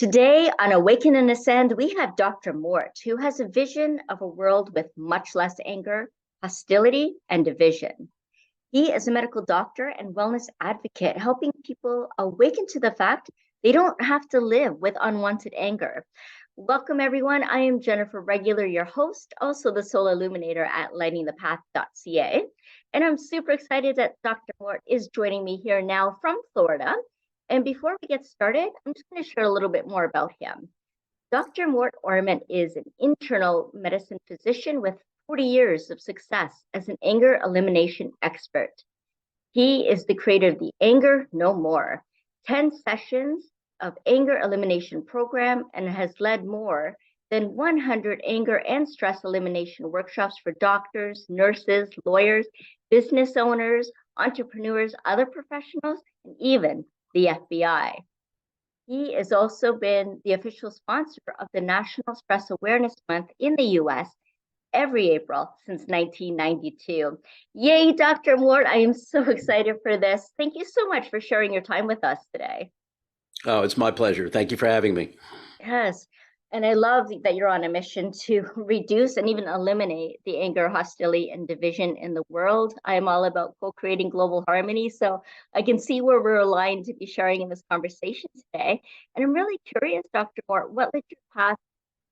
Today on Awaken and Ascend, we have Dr. Mort, who has a vision of a world with much less anger, hostility, and division. He is a medical doctor and wellness advocate, helping people awaken to the fact they don't have to live with unwanted anger. Welcome, everyone. I am Jennifer Regular, your host, also the Soul Illuminator at lightingthepath.ca. And I'm super excited that Dr. Mort is joining me here now from Florida. And before we get started, I'm just going to share a little bit more about him. Dr. Mort Orman is an internal medicine physician with 40 years of success as an anger elimination expert. He is the creator of the Anger No More, 10 sessions of anger elimination program, and has led more than 100 anger and stress elimination workshops for doctors, nurses, lawyers, business owners, entrepreneurs, other professionals, and even the FBI. He has also been the official sponsor of the National Stress Awareness Month in the US every April since 1992. Yay, Dr. Mort, I am so excited for this. Thank you so much for sharing your time with us today. Oh, it's my pleasure. Thank you for having me. Yes. And I love that you're on a mission to reduce and even eliminate the anger, hostility, and division in the world. I am all about co-creating global harmony. So I can see where we're aligned to be sharing in this conversation today. And I'm really curious, Dr. Mort, what led your path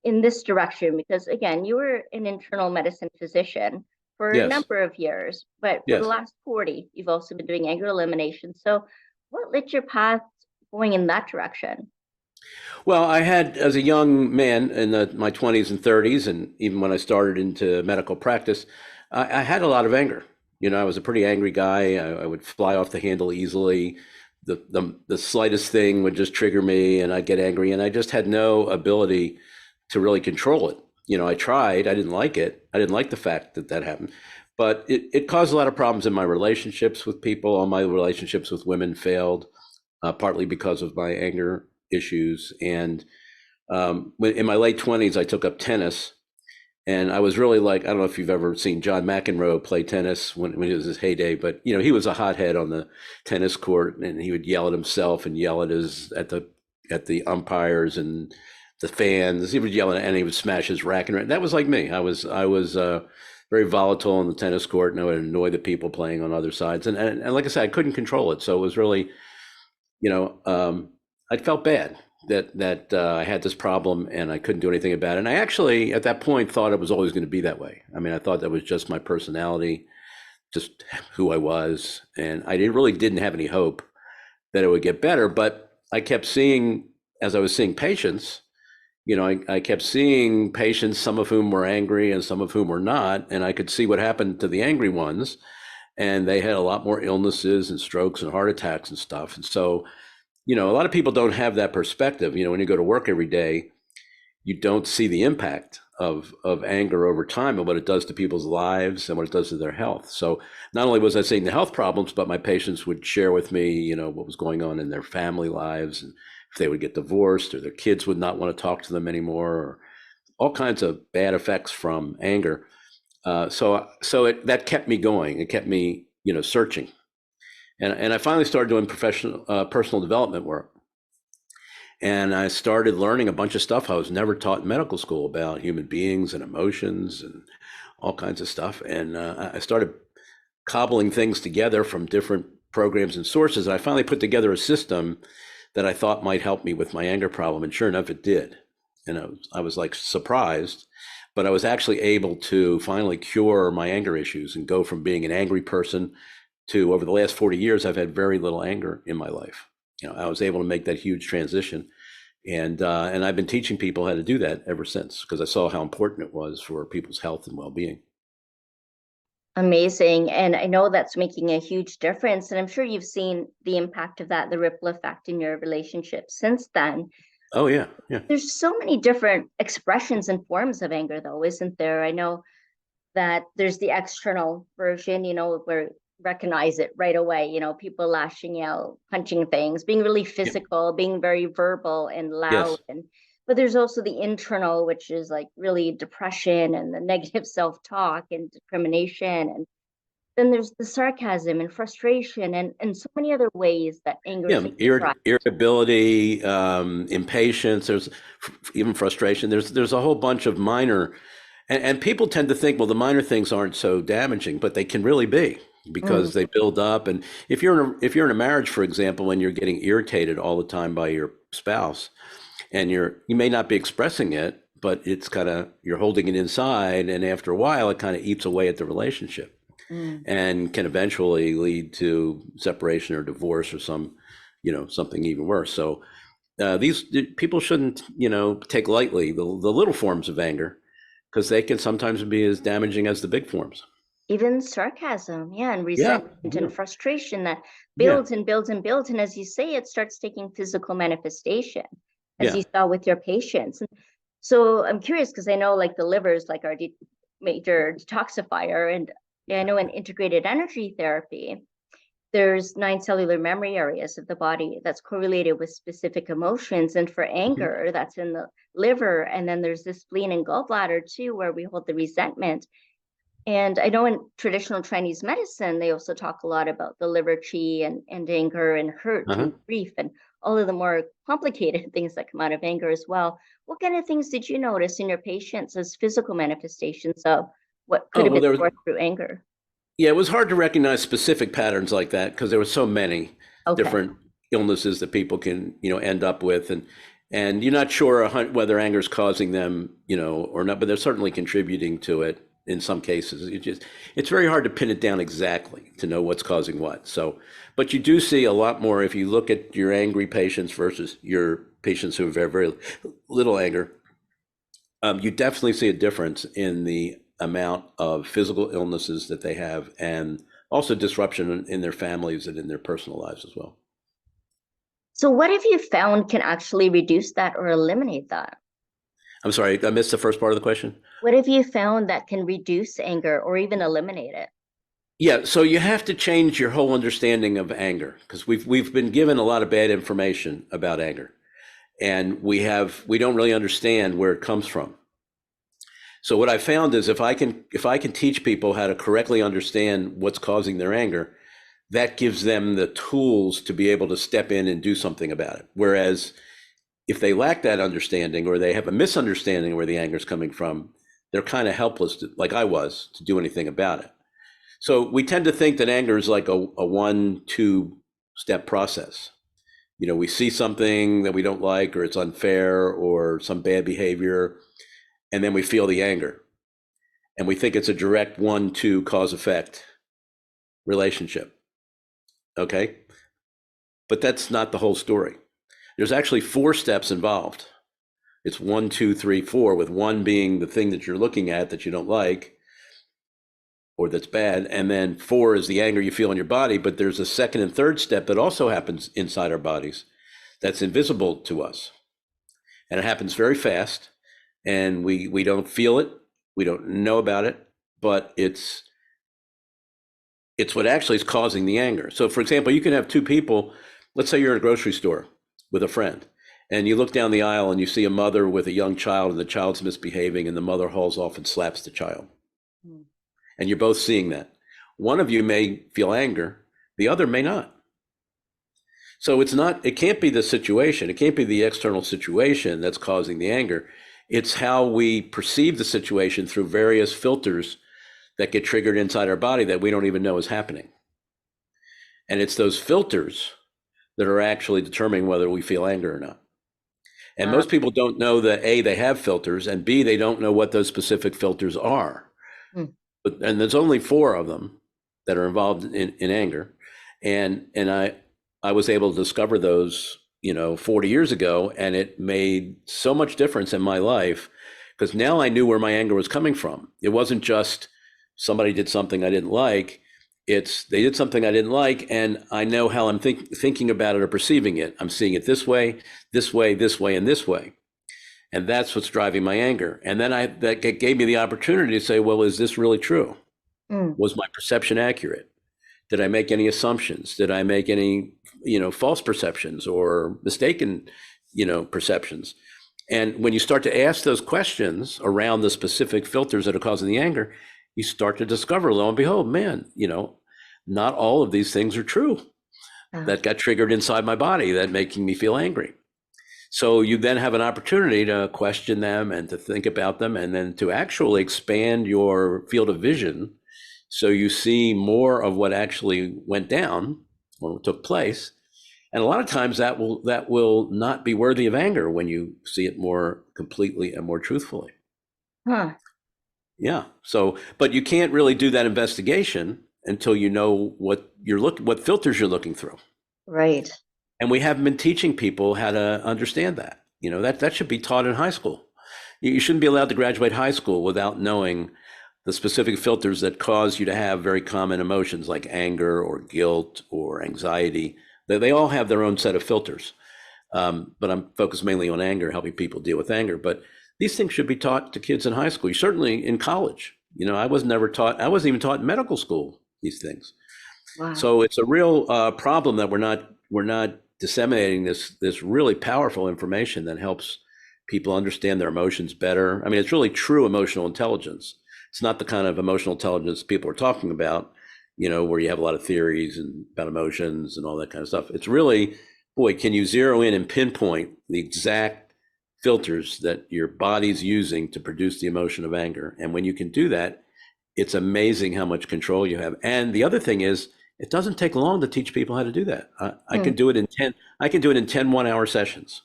in this direction? Because again, you were an internal medicine physician for a number of years, but for the last 40, you've also been doing anger elimination. So what lit your path going in that direction? Well, I had, as a young man in my 20s and 30s, and even when I started into medical practice, I had a lot of anger. I was a pretty angry guy. I would fly off the handle easily. The slightest thing would just trigger me, and I'd get angry, and I just had no ability to really control it. I tried. I didn't like it. I didn't like the fact that that happened. But it caused a lot of problems in my relationships with people. All my relationships with women failed, partly because of my anger issues. And in my late 20s, I took up tennis. And I was really like, I don't know if you've ever seen John McEnroe play tennis when it was his heyday, but he was a hothead on the tennis court, and he would yell at himself and yell at the umpires and the fans. He would yell at, and he would smash his racket. That was like me. I was very volatile on the tennis court, and I would annoy the people playing on other sides. And like I said, I couldn't control it. So it was really, I felt bad that I had this problem and I couldn't do anything about it. And I actually, at that point, thought it was always going to be that way. I mean, I thought that was just my personality, just who I was. And I really didn't have any hope that it would get better. But I kept seeing, as I was seeing patients, I kept seeing patients, some of whom were angry and some of whom were not. And I could see what happened to the angry ones. And they had a lot more illnesses and strokes and heart attacks and stuff. And so, a lot of people don't have that perspective. When you go to work every day, you don't see the impact of anger over time and what it does to people's lives and what it does to their health. So not only was I seeing the health problems, but my patients would share with me, what was going on in their family lives, and if they would get divorced or their kids would not want to talk to them anymore, or all kinds of bad effects from anger. So that kept me going. It kept me, searching. And I finally started doing personal development work. And I started learning a bunch of stuff I was never taught in medical school about human beings and emotions and all kinds of stuff. And I started cobbling things together from different programs and sources. And I finally put together a system that I thought might help me with my anger problem. And sure enough, it did. And I was like surprised, but I was actually able to finally cure my anger issues and go from being an angry person to, over the last 40 years, I've had very little anger in my life. I was able to make that huge transition. And I've been teaching people how to do that ever since, because I saw how important it was for people's health and well-being. Amazing. And I know that's making a huge difference. And I'm sure you've seen the impact of that, the ripple effect in your relationship since then. Oh, yeah. There's so many different expressions and forms of anger, though, isn't there? I know that there's the external version, where recognize it right away, people lashing out, punching things, being really physical, being very verbal and loud. But there's also the internal, which is like really depression and the negative self-talk and discrimination. And then there's the sarcasm and frustration and so many other ways that anger is expressed. Irritability, impatience. There's even frustration. There's a whole bunch of minor, and people tend to think, well, the minor things aren't so damaging, but they can really be because they build up. And if you're in a marriage, for example, and you're getting irritated all the time by your spouse, and you may not be expressing it, but it's you're holding it inside, and after a while, it kind of eats away at the relationship. And can eventually lead to separation or divorce or something even worse. So these people shouldn't, take lightly the little forms of anger, because they can sometimes be as damaging as the big forms. Even sarcasm, and resentment and frustration that builds and builds and builds. And as you say, it starts taking physical manifestation, as you saw with your patients. And so I'm curious, because I know like the liver is like our major detoxifier, and I know in integrated energy therapy, there's 9 cellular memory areas of the body that's correlated with specific emotions. And for anger, that's in the liver. And then there's the spleen and gallbladder too, where we hold the resentment. And I know in traditional Chinese medicine, they also talk a lot about the liver qi and anger and hurt and grief and all of the more complicated things that come out of anger as well. What kind of things did you notice in your patients as physical manifestations of what could have been forced through anger? Yeah, it was hard to recognize specific patterns like that because there were so many different illnesses that people can, end up with. And you're not sure whether anger is causing them, or not, but they're certainly contributing to it in some cases. It's very hard to pin it down exactly to know what's causing what. So, but you do see a lot more if you look at your angry patients versus your patients who have very, very little anger. You definitely see a difference in the amount of physical illnesses that they have, and also disruption in their families and in their personal lives as well. So what have you found can actually reduce that or eliminate that? I'm sorry, I missed the first part of the question. What have you found that can reduce anger or even eliminate it? Yeah, so you have to change your whole understanding of anger, because we've been given a lot of bad information about anger, and we don't really understand where it comes from. So what I found is if I can teach people how to correctly understand what's causing their anger, that gives them the tools to be able to step in and do something about it. Whereas if they lack that understanding, or they have a misunderstanding where the anger is coming from, they're kind of helpless, like I was, to do anything about it. So we tend to think that anger is like a 1-2 step process. We see something that we don't like, or it's unfair, or some bad behavior, and then we feel the anger, and we think it's a direct 1-2 cause effect relationship. Okay. But that's not the whole story. There's actually 4 steps involved. It's 1, 2, 3, 4, with 1 being the thing that you're looking at that you don't like or that's bad. And then 4 is the anger you feel in your body. But there's a 2nd and 3rd step that also happens inside our bodies that's invisible to us. And it happens very fast. And we don't feel it. We don't know about it. But it's what actually is causing the anger. So, for example, you can have 2 people. Let's say you're in a grocery store with a friend, and you look down the aisle and you see a mother with a young child, and the child's misbehaving, and the mother hauls off and slaps the child. And you're both seeing that. One of you may feel anger, the other may not. So it can't be the situation. It can't be the external situation that's causing the anger. It's how we perceive the situation through various filters that get triggered inside our body that we don't even know is happening. And it's those filters that are actually determining whether we feel anger or not. And most people don't know that A, they have filters, and B, they don't know what those specific filters are. And there's only 4 of them that are involved in anger. And I was able to discover those, 40 years ago, and it made so much difference in my life, because now I knew where my anger was coming from. It wasn't just somebody did something I didn't like. They did something I didn't like, and I know how I'm thinking about it or perceiving it. I'm seeing it this way, this way, this way, and this way. And that's what's driving my anger. And then that gave me the opportunity to say, well, is this really true? Was my perception accurate? Did I make any assumptions? Did I make any, false perceptions or mistaken, perceptions? And when you start to ask those questions around the specific filters that are causing the anger, you start to discover, lo and behold, man, not all of these things are true that got triggered inside my body that making me feel angry. So you then have an opportunity to question them and to think about them, and then to actually expand your field of vision so you see more of what actually went down or what took place. And a lot of times that will not be worthy of anger when you see it more completely and more truthfully. Huh. Yeah. So, but you can't really do that investigation until you know what filters you're looking through. Right. And we haven't been teaching people how to understand that. That should be taught in high school. You shouldn't be allowed to graduate high school without knowing the specific filters that cause you to have very common emotions like anger or guilt or anxiety. They all have their own set of filters. But I'm focused mainly on anger, helping people deal with anger. But these things should be taught to kids in high school, certainly in college. I wasn't even taught in medical school, these things. Wow. So it's a real problem that we're not disseminating this really powerful information that helps people understand their emotions better. I mean, it's really true emotional intelligence. It's not the kind of emotional intelligence people are talking about, where you have a lot of theories and about emotions and all that kind of stuff. It's really, boy, can you zero in and pinpoint the exact filters that your body's using to produce the emotion of anger. And when you can do that, it's amazing how much control you have. And the other thing is, it doesn't take long to teach people how to do that. I can do it in 10 1-hour sessions.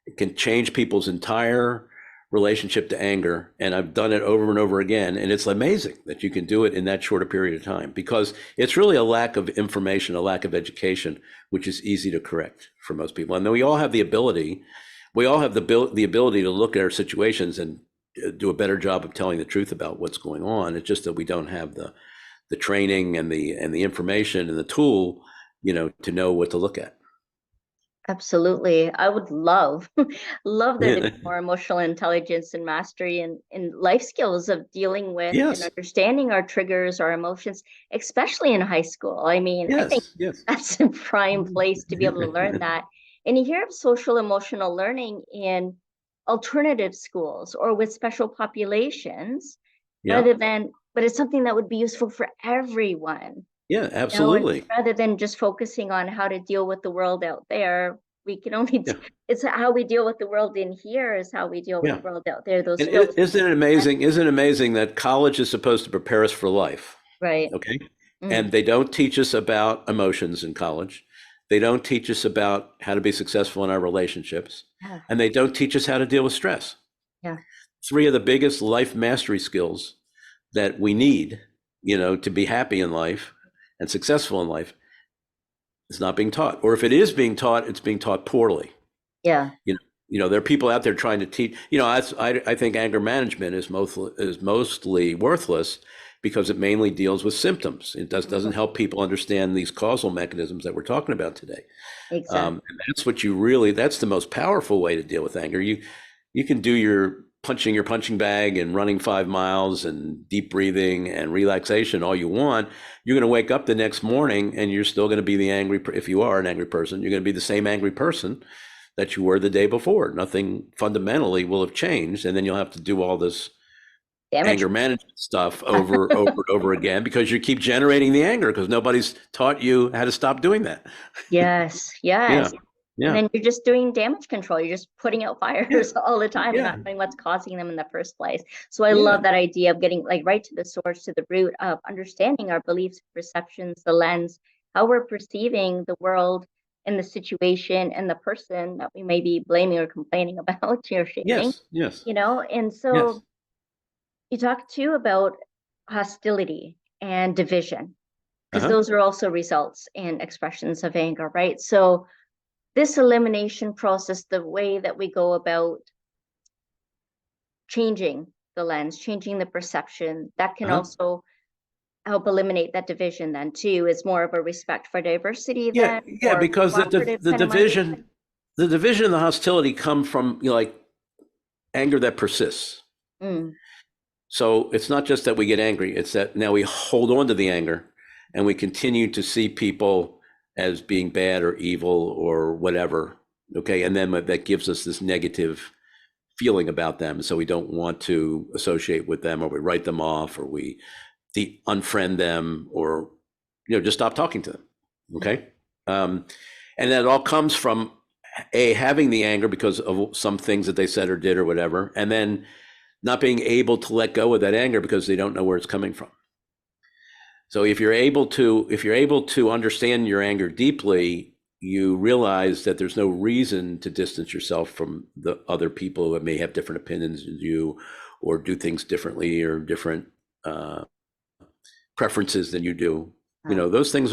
It can change people's entire relationship to anger. And I've done it over and over again. And it's amazing that you can do it in that short a period of time, because it's really a lack of information, a lack of education, which is easy to correct for most people. And then we all have the ability to look at our situations and do a better job of telling the truth about what's going on. It's just that we don't have the training and the information and the tool, to know what to look at. Absolutely. I would love there to be more emotional intelligence and mastery and life skills of dealing with and understanding our triggers, our emotions, especially in high school. I mean, I think that's a prime place to be able to learn that. And you hear of social emotional learning in alternative schools or with special populations but it's something that would be useful for everyone. Yeah, absolutely. Rather than just focusing on how to deal with the world out there, we can only, it's how we deal with the world in here is how we deal with the world out there. Those skills. Isn't it amazing? Isn't it amazing that college is supposed to prepare us for life? Right. Okay. Mm-hmm. And they don't teach us about emotions in college. They don't teach us about how to be successful in our relationships. Yeah. And they don't teach us how to deal with stress. Yeah. 3 of the biggest life mastery skills that we need, to be happy in life and successful in life, is not being taught. Or if it is being taught, it's being taught poorly. Yeah. There are people out there trying to teach, I think anger management is mostly worthless because it mainly deals with symptoms. It doesn't help people understand these causal mechanisms that we're talking about today. Exactly. And that's the most powerful way to deal with anger. You can do your punching bag and running 5 miles and deep breathing and relaxation all you want. You're going to wake up the next morning and you're still going to be if you are an angry person, you're going to be the same angry person that you were the day before. Nothing fundamentally will have changed. And then you'll have to do all this anger management stuff over and over again because you keep generating the anger because nobody's taught you how to stop doing that. Yes. Yeah. And then you're just doing damage control. You're just putting out fires all the time and not knowing what's causing them in the first place. So I love that idea of getting right to the source, to the root of understanding our beliefs, perceptions, the lens, how we're perceiving the world and the situation and the person that we may be blaming or complaining about or shaming. Yes. And so you talk too about hostility and division, because those are also results and expressions of anger, right? So this elimination process, the way that we go about changing the lens, changing the perception, that can also help eliminate that division then too, is more of a respect for diversity then. Yeah, because the division and the hostility come from anger that persists. Mm. So it's not just that we get angry, it's that now we hold on to the anger and we continue to see people as being bad or evil or whatever. Okay. And then that gives us this negative feeling about them. So we don't want to associate with them, or we write them off, or we unfriend them, or, just stop talking to them. Okay. And that all comes from having the anger because of some things that they said or did or whatever, and then not being able to let go of that anger because they don't know where it's coming from. So if you're able to understand your anger deeply, you realize that there's no reason to distance yourself from the other people who may have different opinions than you, or do things differently, or different preferences than you do. Those things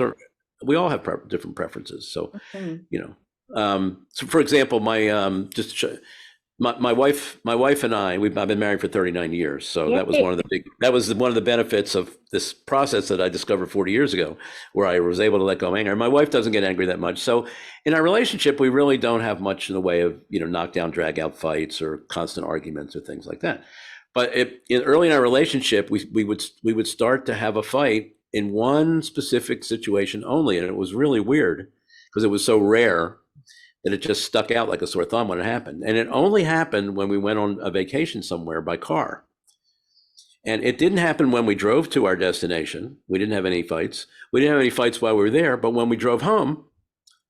we all have different preferences. So, so for example, my wife and I've been married for 39 years. So that was one of the benefits of this process that I discovered 40 years ago, where I was able to let go of anger. My wife doesn't get angry that much. So in our relationship, we really don't have much in the way of, knockdown, drag out fights or constant arguments or things like that. But early in our relationship, we would start to have a fight in one specific situation only. And it was really weird because it was so rare that it just stuck out like a sore thumb when it happened. And it only happened when we went on a vacation somewhere by car. And it didn't happen when we drove to our destination. We didn't have any fights. We didn't have any fights while we were there. But when we drove home,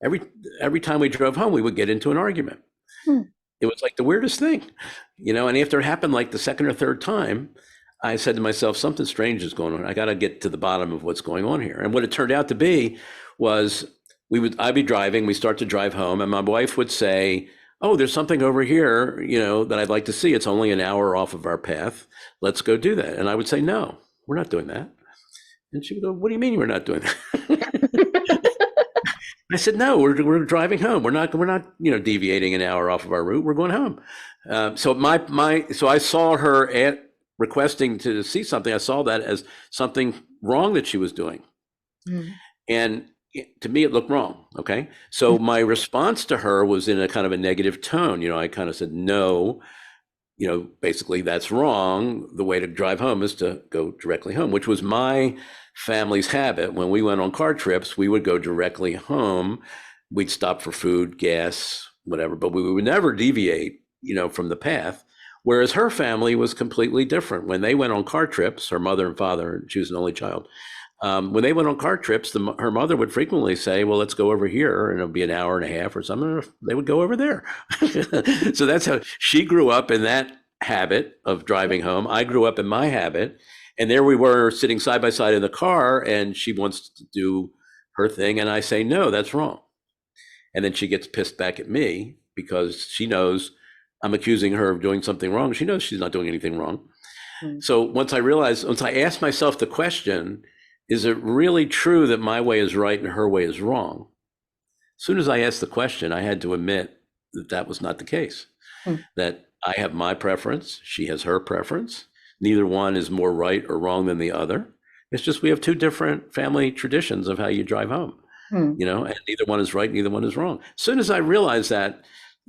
every time we drove home, we would get into an argument. It was like the weirdest thing, and after it happened like the second or third time, I said to myself, something strange is going on. I got to get to the bottom of what's going on here. And what it turned out to be was I'd be driving, we start to drive home, and my wife would say, oh, there's something over here, that I'd like to see. It's only an hour off of our path. Let's go do that. And I would say, no, we're not doing that. And she would go, what do you mean we're not doing that? I said, no, we're driving home. We're not deviating an hour off of our route. We're going home. So I saw her requesting to see something. I saw that as something wrong that she was doing. And to me, it looked wrong. Okay. So my response to her was in a kind of a negative tone. I kind of said, no, basically that's wrong. The way to drive home is to go directly home, which was my family's habit. When we went on car trips, we would go directly home. We'd stop for food, gas, whatever, but we would never deviate, from the path. Whereas her family was completely different. When they went on car trips, her mother and father, she was an only child. When they went on car trips, her mother would frequently say, well, let's go over here, and it'll be an hour and a half or something. They would go over there. So that's how she grew up in that habit of driving home. I grew up in my habit. And there we were sitting side by side in the car, and she wants to do her thing. And I say, no, that's wrong. And then she gets pissed back at me because she knows I'm accusing her of doing something wrong. She knows she's not doing anything wrong. So once I asked myself the question, is it really true that my way is right and her way is wrong? As soon as I asked the question, I had to admit that that was not the case, that I have my preference, she has her preference. Neither one is more right or wrong than the other. It's just we have two different family traditions of how you drive home, and neither one is right, neither one is wrong. As soon as I realized that,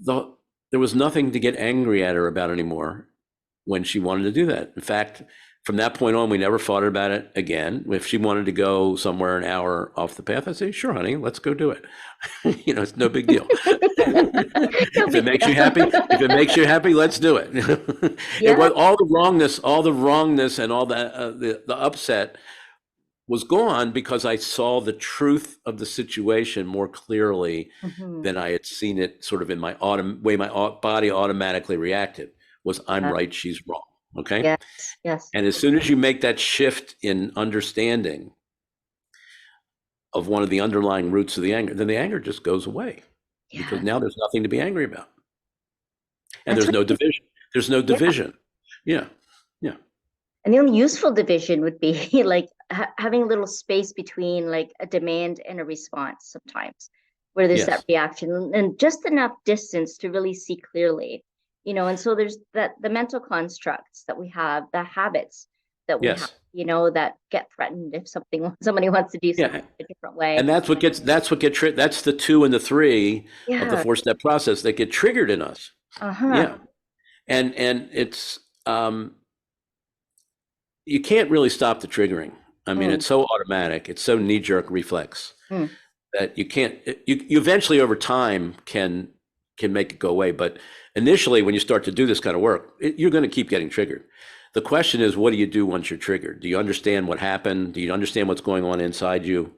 there was nothing to get angry at her about anymore when she wanted to do that. In fact, from that point on, we never fought about it again. If she wanted to go somewhere an hour off the path, I'd say, sure, honey, let's go do it. It's no big deal. If it makes you happy, let's do it. Yeah. All the wrongness and all that, the upset was gone because I saw the truth of the situation more clearly than I had seen it sort of in my way my body automatically reacted. Was I'm right, she's wrong. Okay. Yes. And as soon as you make that shift in understanding of one of the underlying roots of the anger, then the anger just goes away because now there's nothing to be angry about. And there's no division. There's no division. Yeah. And the only useful division would be like having a little space between like a demand and a response sometimes, where there's that reaction and just enough distance to really see clearly. And so there's the mental constructs that we have, the habits that we have, that get threatened if somebody wants to do something a different way. And that's the 2 and the 3 of the 4-step process that get triggered in us. Yeah. And it's, you can't really stop the triggering. I mean, it's so automatic. It's so knee-jerk reflex that you can't, you eventually over time can can make it go away. But initially, when you start to do this kind of work, you're going to keep getting triggered. The question is, what do you do once you're triggered? Do you understand what happened? Do you understand what's going on inside you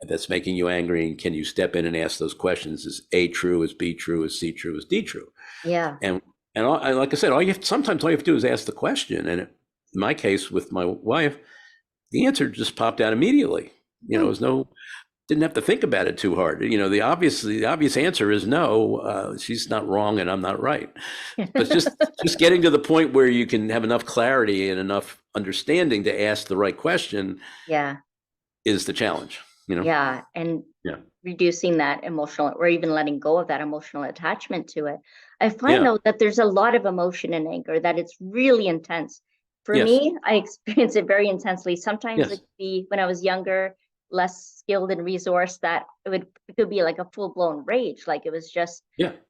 that's making you angry? And can you step in and ask those questions? Is A true? Is B true? Is C true? Is D true? Yeah. And like I said, sometimes all you have to do is ask the question. And in my case with my wife, the answer just popped out immediately. You know, didn't have to think about it too hard. You know, the obvious answer is no. She's not wrong, and I'm not right. But just getting to the point where you can have enough clarity and enough understanding to ask the right question, Yeah, is the challenge. You know. Yeah, and reducing that emotional, or even letting go of that emotional attachment to it. I find though that there's a lot of emotion in anger, that it's really intense. For me, I experience it very intensely. Sometimes it could be when I was younger, less skilled and resourced, that it could be like a full-blown rage, like it was just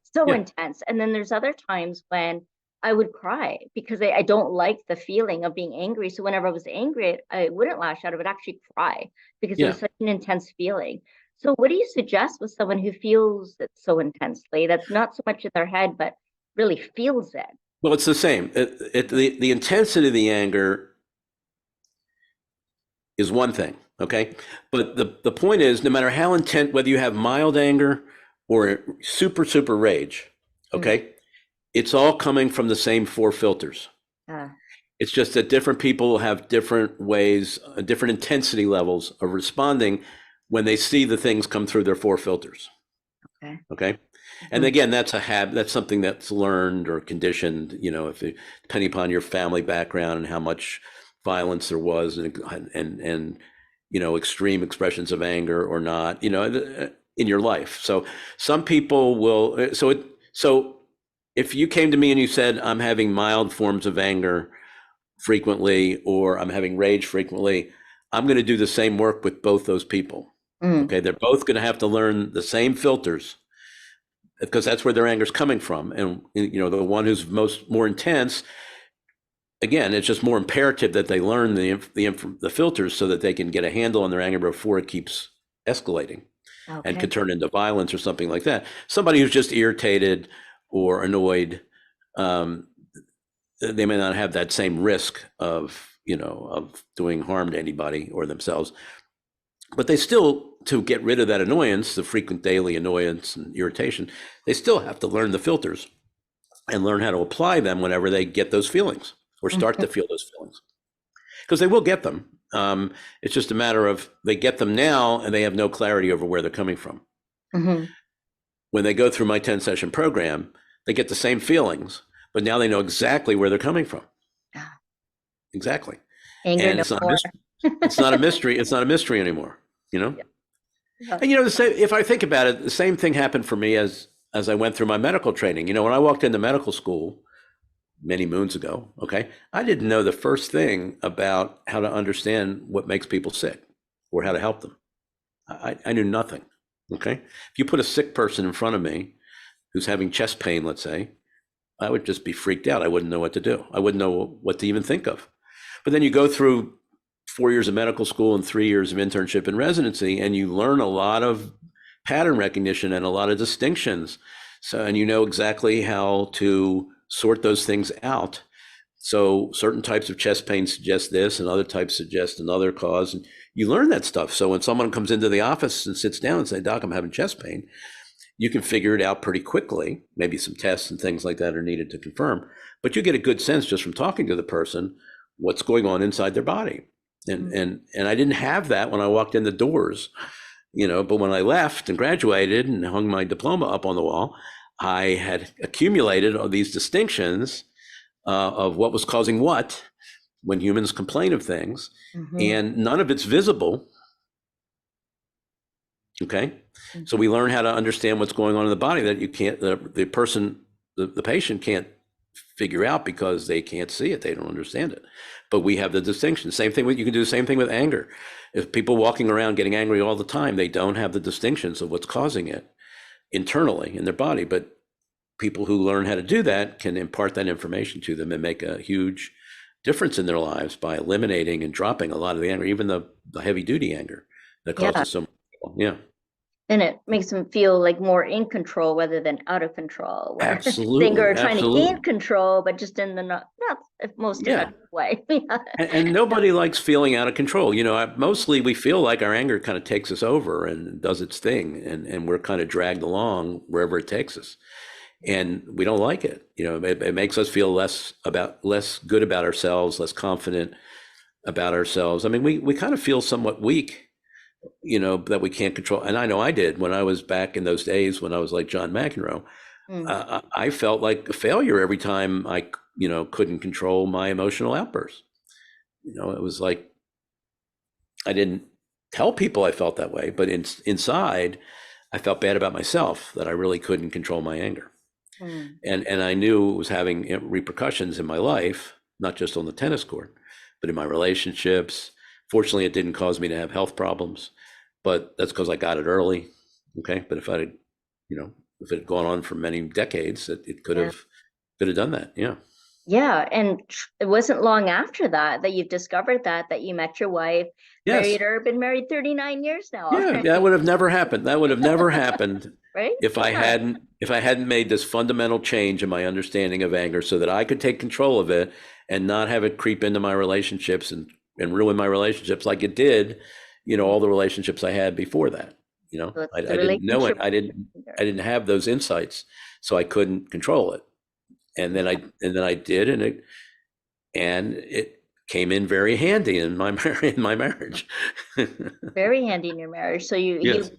so intense. And then there's other times when I would cry because I don't like the feeling of being angry. So whenever I was angry, I wouldn't lash out, I would actually cry because it was such an intense feeling. So what do you suggest with someone who feels it so intensely, that's not so much in their head, but really feels it? Well, it's the same. The intensity of the anger is one thing, okay? But the point is, no matter how intense, whether you have mild anger or super, super rage, okay? It's all coming from the same four filters. It's just that different people have different ways, different intensity levels of responding when they see the things come through their four filters. Okay. And again, that's a habit. That's something that's learned or conditioned. You know, depending upon your family background and how much violence there was, and you know, extreme expressions of anger or not. You know, in your life. So some people will. So if you came to me and you said, I'm having mild forms of anger frequently, or I'm having rage frequently, I'm going to do the same work with both those people. Okay, they're both going to have to learn the same filters, because that's where their anger is coming from. And you know, the one who's more intense, again, it's just more imperative that they learn the filters so that they can get a handle on their anger before it keeps escalating and could turn into violence or something like that. Somebody who's just irritated or annoyed, they may not have that same risk of, you know, of doing harm to anybody or themselves. But they still, to get rid of that annoyance, the frequent daily annoyance and irritation, they still have to learn the filters and learn how to apply them whenever they get those feelings or start to feel those feelings. Because they will get them. It's just a matter of they get them now and they have no clarity over where they're coming from. When they go through my 10-session program, they get the same feelings, but now they know exactly where they're coming from. Exactly. Anger, and it's not a mystery. It's not a mystery anymore, you know? And, you know, if I think about it, the same thing happened for me as I went through my medical training. You know, when I walked into medical school many moons ago, okay, I didn't know the first thing about how to understand what makes people sick or how to help them. I knew nothing, okay? If you put a sick person in front of me who's having chest pain, let's say, I would just be freaked out. I wouldn't know what to do. I wouldn't know what to even think of. But then you go through 4 years of medical school and 3 years of internship and residency, and you learn a lot of pattern recognition and a lot of distinctions. So, and you know exactly how to sort those things out. So certain types of chest pain suggest this, and other types suggest another cause. And you learn that stuff. So when someone comes into the office and sits down and say, Doc, I'm having chest pain, you can figure it out pretty quickly. Maybe some tests and things like that are needed to confirm, but you get a good sense just from talking to the person what's going on inside their body. And I didn't have that when I walked in the doors, you know, but when I left and graduated and hung my diploma up on the wall, I had accumulated all these distinctions of what was causing what when humans complain of things, and none of it's visible. Okay. So we learn how to understand what's going on in the body that you can't, the person, the patient can't figure out because they can't see it. They don't understand it. But we have the distinction. Same thing with, you can do the same thing with anger. If people walking around getting angry all the time, they don't have the distinctions of what's causing it internally in their body. But people who learn how to do that can impart that information to them and make a huge difference in their lives by eliminating and dropping a lot of the anger, even the heavy duty anger that causes so much trouble. Yeah. And it makes them feel like more in control rather than out of control, where they Absolutely, are trying to gain absolutely. control, but just in the not most Yeah. effective way. Yeah. And nobody likes feeling out of control. Mostly we feel like our anger kind of takes us over and does its thing, and we're kind of dragged along wherever it takes us. And we don't like it. It makes us feel less good about ourselves, less confident about ourselves. I mean, we kind of feel somewhat weak, that we can't control. And I know I did when I was back in those days when I was like John McEnroe. I felt like a failure every time I, couldn't control my emotional outbursts. It was like I didn't tell people I felt that way, but inside, I felt bad about myself that I really couldn't control my anger. And I knew it was having repercussions in my life, not just on the tennis court, but in my relationships. Fortunately, it didn't cause me to have health problems, but that's because I got it early. Okay, but if I had, if it had gone on for many decades, it could have done that. Yeah. Yeah, and it wasn't long after that you've discovered that you met your wife, Yes. married her, been married 39 years now Yeah, already. that would have never happened. That would have never happened Right? if I hadn't made this fundamental change in my understanding of anger so that I could take control of it and not have it creep into my relationships and ruin my relationships like it did, all the relationships I had before that. So I it's the didn't know it. relationship. I didn't have those insights, so I couldn't control it. And then I did, and it came in very handy in my marriage. Very handy in your marriage. So you Yes.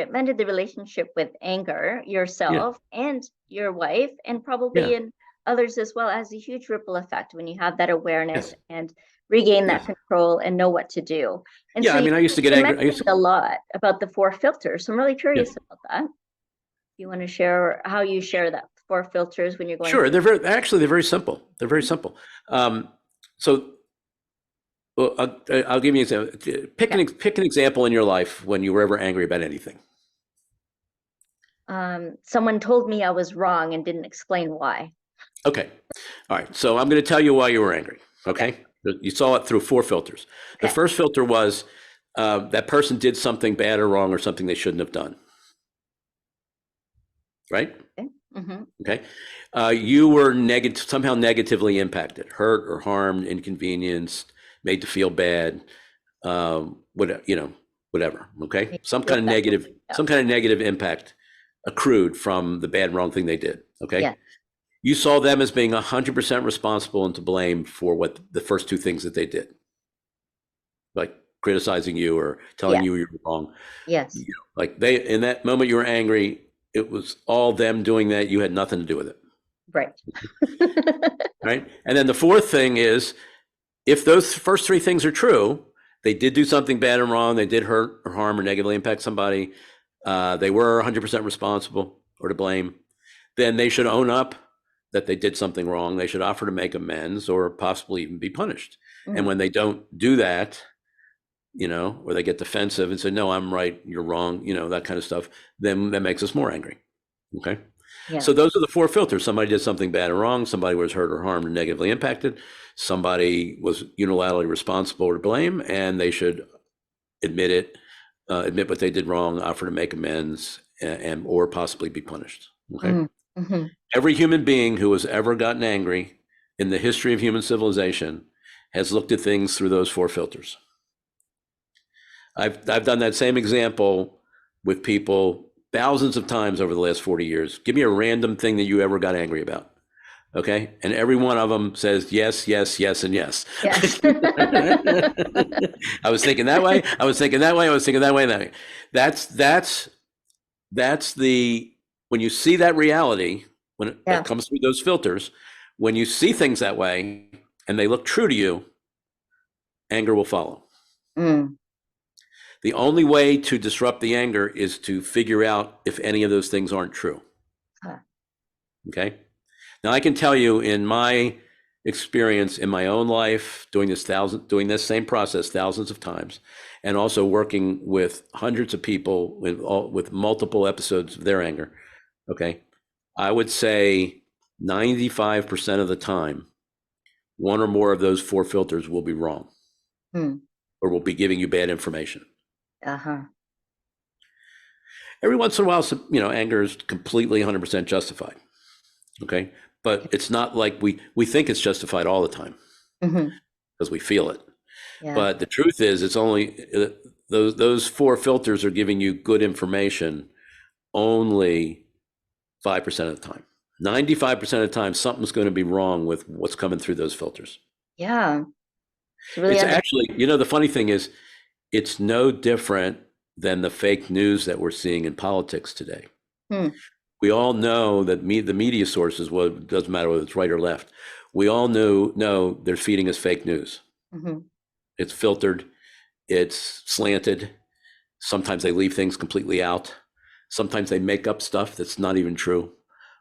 mended the relationship with anger, Yeah. yourself and your wife, and probably Yeah. in others as well. It has a huge ripple effect when you have that awareness Yes. and regain that Yes. control and know what to do. And Yeah. so I mean, I used to get you angry. mentioned a lot about the 4 filters. So I'm really Yeah. curious about that. You want to share how you share that 4 filters when you're going Sure. through? They're very simple. They're very simple. So well, I'll give you an example. Pick an example in your life when you were ever angry about anything. Someone told me I was wrong and didn't explain why. Okay. All right. So I'm going to tell you why you were angry. Okay. You saw it through 4 filters. The first filter was that person did something bad or wrong or something they shouldn't have done. Right? Okay. Mm-hmm. Okay. You were somehow negatively impacted, hurt or harmed, inconvenienced, made to feel bad, whatever. Okay. Some kind of negative impact accrued from the bad, wrong thing they did. Okay. Yeah. You saw them as being 100% responsible and to blame for what the first 2 things that they did, like criticizing you or telling you you're wrong. Yes. Like in that moment you were angry, it was all them doing that. You had nothing to do with it. Right. Right. And then the fourth thing is, if those first 3 things are true, they did do something bad and wrong, they did hurt or harm or negatively impact somebody, they were 100% responsible or to blame, then they should own up that they did something wrong. They should offer to make amends or possibly even be punished. Mm-hmm. And when they don't do that, or they get defensive and say, no, I'm right, you're wrong, that kind of stuff, then that makes us more angry. Okay. Yeah. So those are the 4 filters. Somebody did something bad or wrong. Somebody was hurt or harmed or negatively impacted. Somebody was unilaterally responsible or to blame, and they should admit what they did wrong, offer to make amends, and or possibly be punished. Okay. Mm-hmm. Every human being who has ever gotten angry in the history of human civilization has looked at things through those 4 filters. I've done that same example with people thousands of times over the last 40 years. Give me a random thing that you ever got angry about. Okay. And every one of them says yes, yes, yes, and yes. Yes. I was thinking that way. I was thinking that way. I was thinking that way. That way. That's when you see that reality, when it comes through those filters, when you see things that way and they look true to you, anger will follow. The only way to disrupt the anger is to figure out if any of those things aren't true. Okay. Now I can tell you in my experience in my own life, doing this same process thousands of times, and also working with hundreds of people with multiple episodes of their anger. Okay. I would say 95% of the time, one or more of those 4 filters will be wrong or will be giving you bad information. Every once in a while, anger is completely 100% justified. Okay. But it's not like we think it's justified all the time Hmm. because we feel it. Yeah. But the truth is, it's only those four filters are giving you good information only 5% of the time. 95% of the time, something's going to be wrong with what's coming through those filters. Yeah. To really It's actually, the funny thing is, it's no different than the fake news that we're seeing in politics today. We all know that the media sources, well, it doesn't matter whether it's right or left. We all know they're feeding us fake news. Mm-hmm. It's filtered, it's slanted. Sometimes they leave things completely out. Sometimes they make up stuff that's not even true.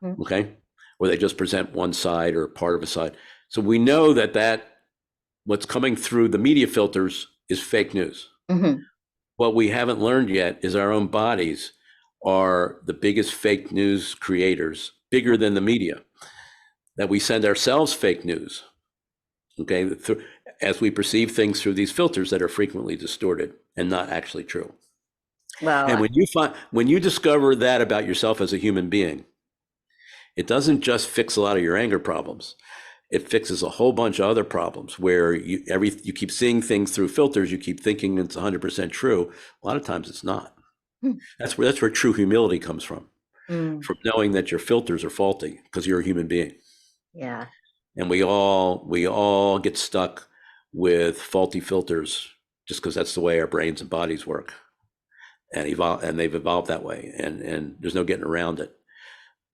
Mm-hmm. Okay. Or they just present one side or part of a side. So we know that what's coming through the media filters is fake news. Mm-hmm. What we haven't learned yet is our own bodies are the biggest fake news creators, bigger than the media, that we send ourselves fake news, okay, as we perceive things through these filters that are frequently distorted and not actually true. Wow. And when you discover that about yourself as a human being, it doesn't just fix a lot of your anger problems. It fixes a whole bunch of other problems where you keep seeing things through filters. You keep thinking it's 100% true. A lot of times it's not. That's where true humility comes from knowing that your filters are faulty because you're a human being. Yeah. And we all get stuck with faulty filters just because that's the way our brains and bodies work, and they've evolved that way. And there's no getting around it.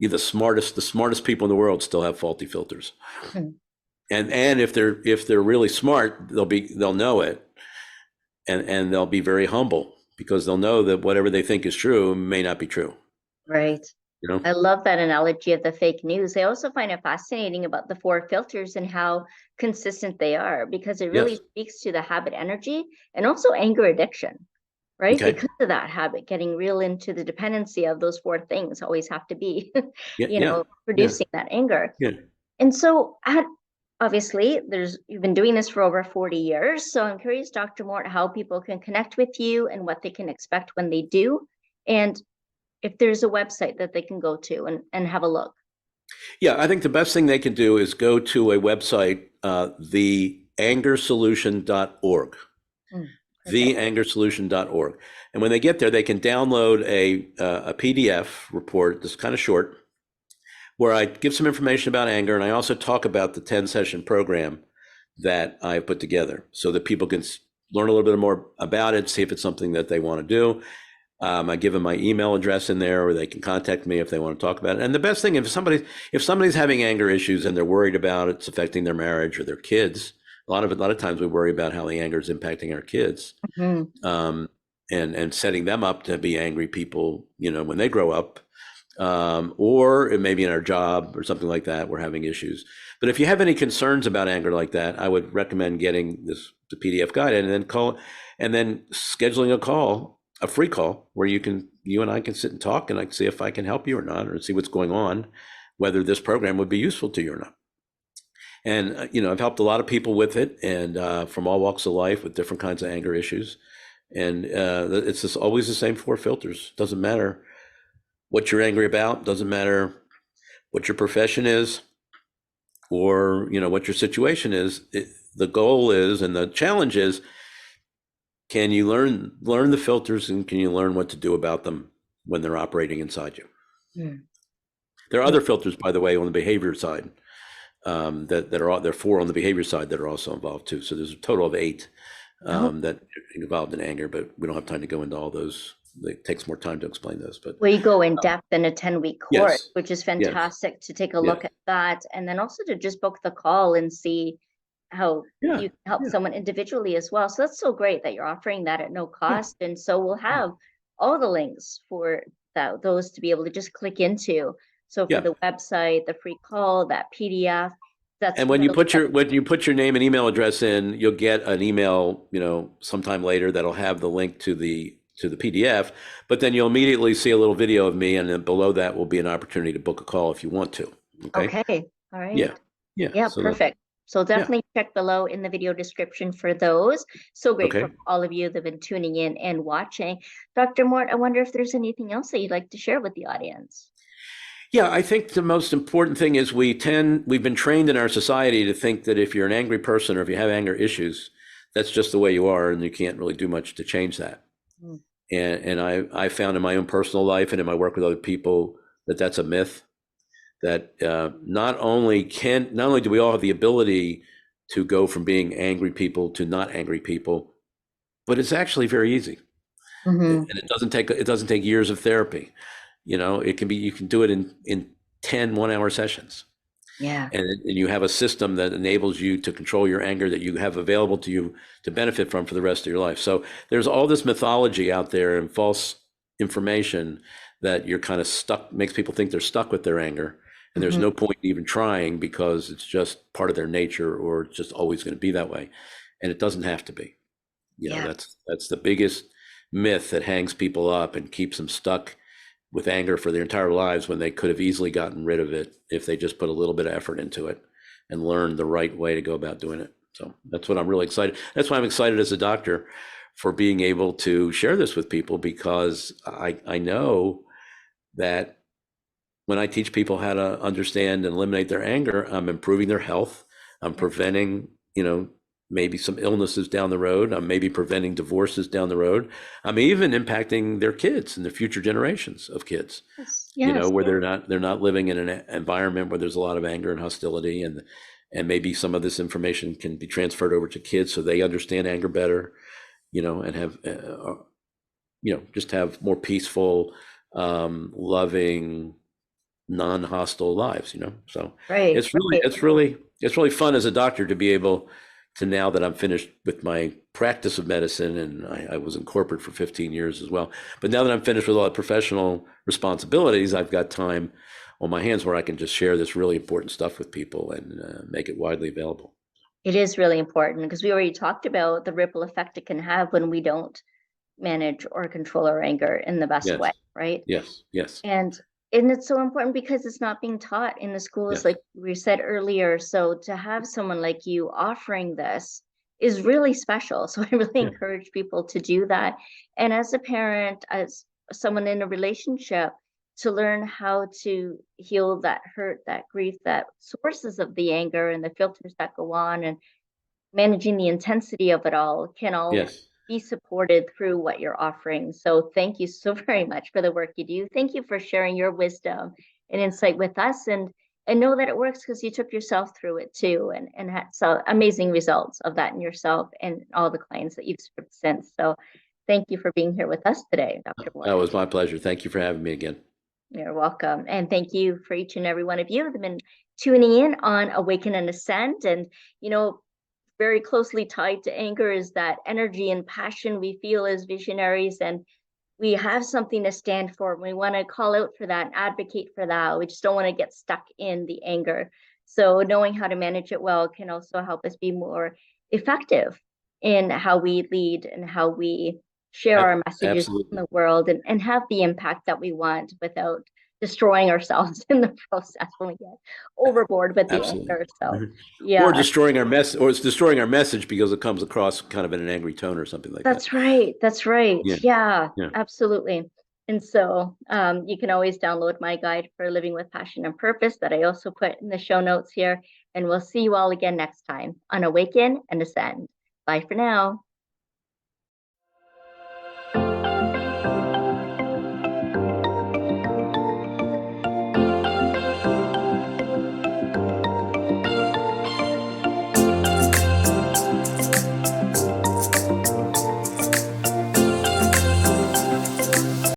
The smartest people in the world still have faulty filters. And if they're really smart, they'll know it, and they'll be very humble because they'll know that whatever they think is true may not be true. Right. I love that analogy of the fake news. I also find it fascinating about the four filters and how consistent they are, because it really speaks to the habit energy and also anger addiction, right? Okay. Because of that habit, getting real into the dependency of those four things always have to be, producing that anger. Yeah. And so obviously you've been doing this for over 40 years. So I'm curious, Dr. Mort, how people can connect with you and what they can expect when they do. And if there's a website that they can go to and have a look. Yeah, I think the best thing they can do is go to a website, theangersolution.org. Theangersolution.org. And when they get there, they can download a PDF report that's kind of short, where I give some information about anger, and I also talk about the 10-session program that I put together so that people can learn a little bit more about it, see if it's something that they want to do. I give them my email address in there, or they can contact me if they want to talk about it. And the best thing, if somebody's having anger issues and they're worried about it's affecting their marriage or their kids, a lot of times we worry about how the anger is impacting our kids, and setting them up to be angry people, when they grow up, or it may be in our job or something like that. We're having issues. But if you have any concerns about anger like that, I would recommend getting the PDF guide and then scheduling a free call where you and I can sit and talk, and I can see if I can help you or not, or see what's going on, whether this program would be useful to you or not. And, I've helped a lot of people with it, and from all walks of life with different kinds of anger issues. And it's just always the same four filters. Doesn't matter what you're angry about, doesn't matter what your profession is, or, what your situation is. The goal is, and the challenge is, can you learn the filters, and can you learn what to do about them when they're operating inside you? There are other filters, by the way, on the behavior side, that are there are 4 on the behavior side that are also involved too. So there's a total of 8 that are involved in anger, but we don't have time to go into all those. It takes more time to explain those. But you go in depth in a 10-week course, which is fantastic to take a look at that, and then also to just book the call and see how you can help someone individually as well. So that's so great that you're offering that at no cost. And so we'll have all the links for those to be able to just click into. So for the website, the free call, that PDF. And when you put your name and email address in, you'll get an email, sometime later that'll have the link to the PDF. But then you'll immediately see a little video of me, and then below that will be an opportunity to book a call if you want to. Okay. All right. Yeah. So perfect. So Yeah. definitely check below in the video description for those. So grateful Okay. for all of you that have been tuning in and watching. Dr. Mort, I wonder if there's anything else that you'd like to share with the audience. Yeah, I think the most important thing is we've been trained in our society to think that if you're an angry person or if you have anger issues, that's just the way you are and you can't really do much to change that. Mm. And I found in my own personal life and in my work with other people that that's a myth. That not only do we all have the ability to go from being angry people to not angry people, but it's actually very easy. Mm-hmm. And it doesn't take years of therapy. You know, you can do it in 10 1-hour sessions. Yeah. And you have a system that enables you to control your anger that you have available to you to benefit from for the rest of your life. So there's all this mythology out there and false information that you're kind of stuck, makes people think they're stuck with their anger. And there's Mm-hmm. no point even trying because it's just part of their nature or it's just always going to be that way. And it doesn't have to be. You know, Yeah. that's the biggest myth that hangs people up and keeps them stuck with anger for their entire lives when they could have easily gotten rid of it if they just put a little bit of effort into it and learned the right way to go about doing it. So that's what I'm really excited. That's why I'm excited as a doctor for being able to share this with people, because I know that when I teach people how to understand and eliminate their anger, I'm improving their health. I'm preventing, maybe some illnesses down the road. I'm maybe preventing divorces down the road. I'm even impacting their kids and the future generations of kids, Yes. Yes. where they're not living in an environment where there's a lot of anger and hostility, and maybe some of this information can be transferred over to kids so they understand anger better, and have, just have more peaceful, loving, non-hostile lives, so Right. Right. it's really fun as a doctor to be able to, now that I'm finished with my practice of medicine, and I was in corporate for 15 years as well, but now that I'm finished with all the professional responsibilities, I've got time on my hands where I can just share this really important stuff with people and make it widely available. It is really important because we already talked about the ripple effect it can have when we don't manage or control our anger in the best Yes, way, right? yes, yes, And it's so important because it's not being taught in the schools, yes, like we said earlier. So to have someone like you offering this is really special. So I really yeah, encourage people to do that. And as a parent, as someone in a relationship, to learn how to heal that hurt, that grief, that sources of the anger and the filters that go on, and managing the intensity of it all can all yes. be supported through what you're offering. So thank you so very much for the work you do. Thank you for sharing your wisdom and insight with us, and know that it works because you took yourself through it too, and had so amazing results of that in yourself and all the clients that you've served since. So thank you for being here with us today, Dr. Moore. That was my pleasure. Thank you for having me again. You're welcome. And thank you for each and every one of you that have been tuning in on Awaken and Ascend. And, very closely tied to anger is that energy and passion we feel as visionaries, and we have something to stand for. We want to call out for that and advocate for that. We just don't want to get stuck in the anger. So knowing how to manage it well can also help us be more effective in how we lead and how we share our messages in Absolutely. the world, and have the impact that we want without destroying ourselves in the process when we get overboard with the Absolutely. anger. So Mhm. Or yeah. destroying our or it's destroying our message because it comes across kind of in an angry tone or something like that. That's right. That's right. Yeah. Yeah, Yeah. absolutely. And so you can always download my guide for living with passion and purpose that I also put in the show notes here. And we'll see you all again next time on Awaken and Ascend. Bye for now.